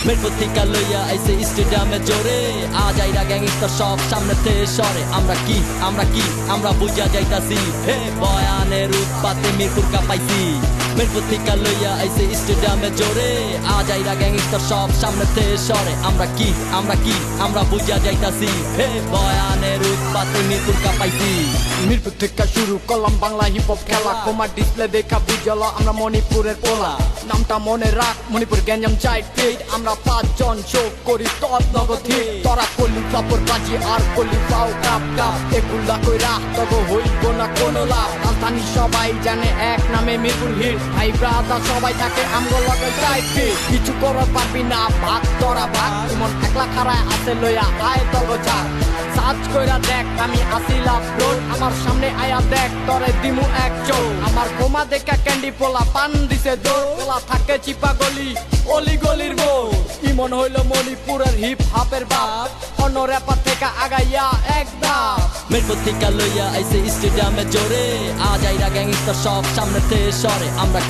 মিরপুর থেকে লইয়া আইছে স্টেডিয়ামে জোরে আজ আইরা গ্যাংস্টার সব সামনেতে সরে আমরা কি আমরা বুঝা যাইতাছি হে বয়ানের উৎপাতে মিরপুর কাঁপাইছি মিরপুর থেকে লইয়া আইছে স্টেডিয়ামে জোরে আজ আইরা গ্যাংস্টার সব সামনেতে সরে আমরা কি আমরা বুঝা যাইতাছি হে বয়ানের উৎপাতে মিরপুর কাঁপাইছি মিরপুর থেকে শুরু করলাম বাংলা হিপ হপ খেলা কোমার ডিসপ্লে দেখা বুঝলো আমরা মণিপুরের পোলা নামটা মনে রাখ মণিপুর গ্যাঞ্জাম চাই ফিট আমরা 5 জন শো করি তত নগথি তোরা কলি কাপড় বাজি আর কলি পাও কাপ কাপ এগুলা কইরা তবে হইব না কোনো লাভ রাজধানী সবাই জানে এক নামে মিরপুর হিট ভাই ব্রাদার সবাই থাকে আমগো লগে চাই ফিট কিছু করার পারবি না ভাগ তোরা ভাগ এমন একলা খাড়ায় আছে লইয়া আয় তগো যা সার্চ কইরা দেখ আমি আসিলাম রোড আমার সামনে আয়া দেখ তরে দিমু এক চোখ আমার বোমা দেখা ক্যান্ডি পোলা পান দিছে দৌড় পোলা থাকে চিপা গলি অলি গলির বউ ইমন হইল মণিপুরের হিপ হপের বাপ অন্য র্যাপার থেকে আগাইয়া একদম মিরপুর থেকে লইয়া আইছে স্টেডিয়ামে জোরে আজ আইরা গ্যাংস্টার সব সামনেতে সরে আমরা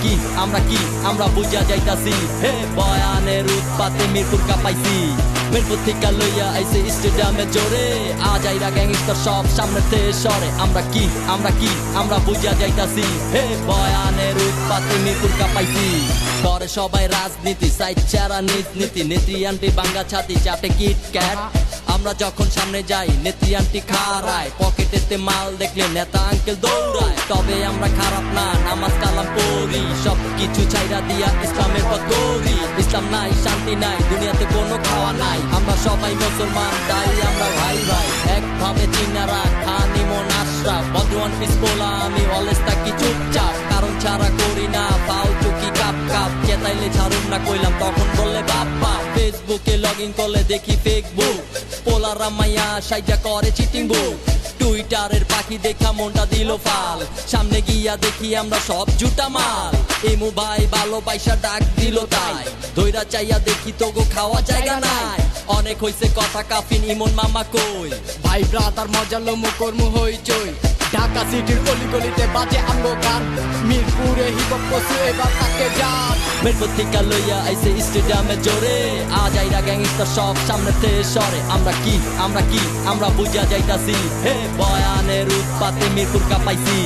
কি আমরা বুঝা যাইতাছি হে বয়ানের উৎপাতে মিরপুর কাঁপাইছি মিরপুর থেকে লইয়া আইছে স্টেডিয়ামে জোরে আজ আইরা গ্যাংস্টার সব সামনেতে সরে আমরা কি আমরা বুঝা যাইতাছি হে বয়ানের উৎপাতে মিরপুর কাঁপাইছি করে সবাই রাজনীতি সাইড চারা নীতি নেত্রী আন্টি বাঙ্গা ছাতি চাটে কিট ক্যাট আমরা যখন সামনে যাই নেত্রী আন্টি খাড়ায় পকেটেতে মাল দেখলে নেতা আঙ্কেল দৌড়ায় তবে আমরা খারাপ না নামাজ কালাম পড়ি সব কিছু ছাইরা দিয়া ইসলামের পথ করি ইসলাম নাই শান্তি নাই দুনিয়াতে কোনো খাওয়া নাই আমরা সবাই মুসলমান তাই আমরা ভাই একভাবে চিনারা খান ইমন আশরাফ বদওয়ান পিসপোলা আমি অলওয়েজ থাকি চুপচাপ কারণ ছাড়া করি না পাও চুকি কাপ চেতাইলে ছাড়ুন না কইলাম তখন বললে বাপ্পা ফেসবুকে লগ ইন করলে দেখি ফেসবুক পোলারা মাইয়া সাইজা করে চিটিং বুক টুইটারের পাখি দেখা মনটা দিল ফাল সামনে গিয়া দেখি আমরা সব জুটা মাল এমু ভাই ভালোবাসা ডাক দিল তাই দইরা চাইয়া দেখি তোগো খাওয়া জায়গা নাই অনেক হইছে কথা কাফিন ইমন মামা কই ভাই ব্রাদার মজা লমু কর্ম হইচই ঢাকা সিটির গলি গলিতে বাজে আমগো গান মিরপুরে হিপ হপ কসু এবার তাকে যান মিরপুর থেকে লইয়া আইছে স্টেডিয়ামে জোরে আজ আইরা গ্যাংস্টার সব সামনেতে সরে আমরা কি আমরা বুঝা যাইতাছি হে বয়ানের উৎপাতে মিরপুর কাঁপাইছি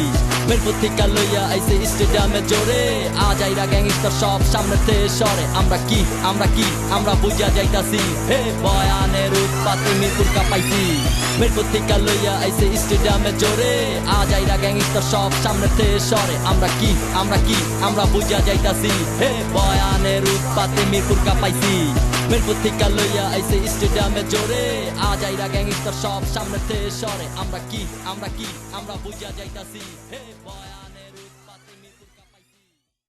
মিরপুর থেকে লইয়া আইছে স্টেডিয়ামে জোরে আজ আইরা গ্যাংস্টার সব সামনেতে সরে আমরা কি আমরা বুঝা যাইতাছি হে বয়ানের উৎপাতে মিরপুর কাঁপাইছি মিরপুর থেকে লইয়া আইছে স্টেডিয়ামে জোরে আজ আইরা গ্যাংস্টার সব সামনেতে সরে আমরা কি আমরা বুঝা যাইতাছি হে বয়ানের উৎপাতে মিরপুর কাঁপাইছি মিরপুর থেকে লইয়া আইছে স্টেডিয়ামে জোরে আজ আইরা গ্যাংস্টার সব সামনেতে সরে আমরা কি আমরা বুঝা যাইতাছি হে বয়ান